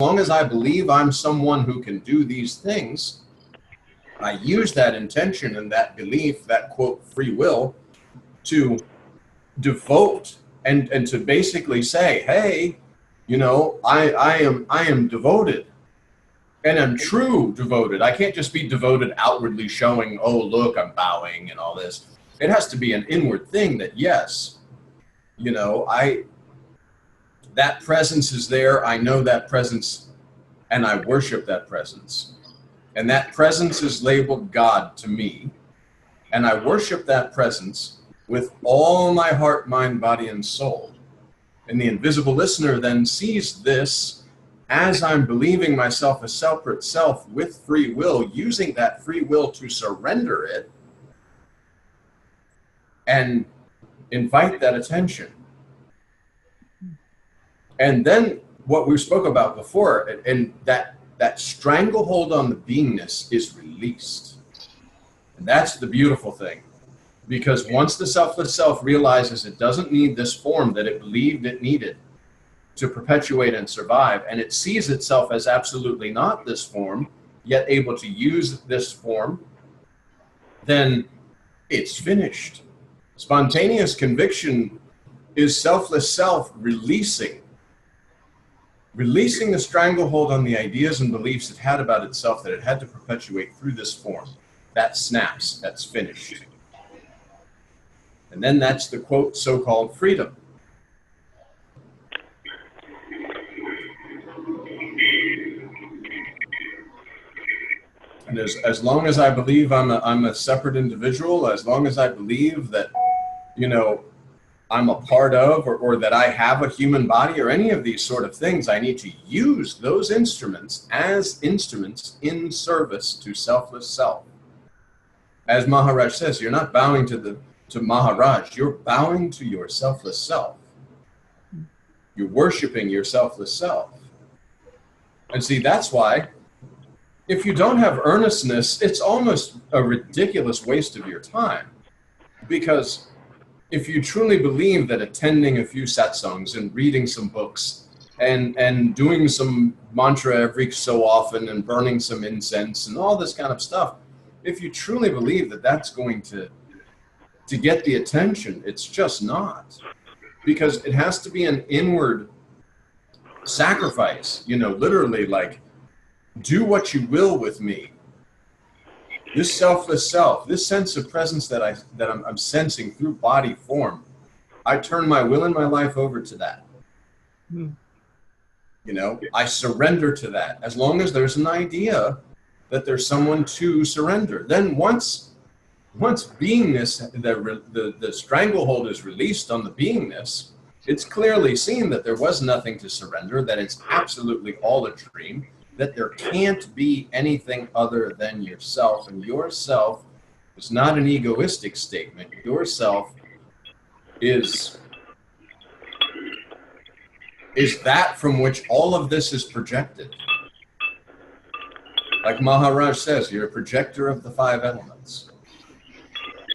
long as I believe I'm someone who can do these things, I use that intention and that belief, that quote, free will, to devote and to basically say, hey, you know, I am devoted. And I'm true devoted. I can't just be devoted outwardly showing, oh, look, I'm bowing and all this. It has to be an inward thing that, yes, you know, that presence is there. I know that presence and I worship that presence. And that presence is labeled God to me. And I worship that presence with all my heart, mind, body, and soul. And the invisible listener then sees this as I'm believing myself a separate self with free will, using that free will to surrender it and invite that attention. And then what we spoke about before, and that stranglehold on the beingness is released. And that's the beautiful thing. Because once the selfless self realizes it doesn't need this form that it believed it needed to perpetuate and survive, and it sees itself as absolutely not this form, yet able to use this form, then it's finished. Spontaneous conviction is selfless self releasing the stranglehold on the ideas and beliefs it had about itself that it had to perpetuate through this form. That snaps, that's finished. And then that's the quote, so-called freedom. And as long as I believe I'm a separate individual, as long as I believe that, you know, I'm a part of, or that I have a human body, or any of these sort of things, I need to use those instruments as instruments in service to selfless self. As Maharaj says, you're not bowing to Maharaj, you're bowing to your selfless self. You're worshiping your selfless self. And see, that's why, if you don't have earnestness, it's almost a ridiculous waste of your time. Because if you truly believe that attending a few satsangs and reading some books and doing some mantra every so often and burning some incense and all this kind of stuff, if you truly believe that that's going to get the attention, it's just not. Because it has to be an inward sacrifice, you know, literally, like, do what you will with me. This selfless self, this sense of presence that I'm sensing through body form, I turn my will and my life over to that. You know, I surrender to that. As long as there's an idea that there's someone to surrender. Then once beingness, the stranglehold is released on the beingness, it's clearly seen that there was nothing to surrender, that it's absolutely all a dream, that there can't be anything other than yourself. And yourself is not an egoistic statement. Yourself is that from which all of this is projected. Like Maharaj says, you're a projector of the 5 elements.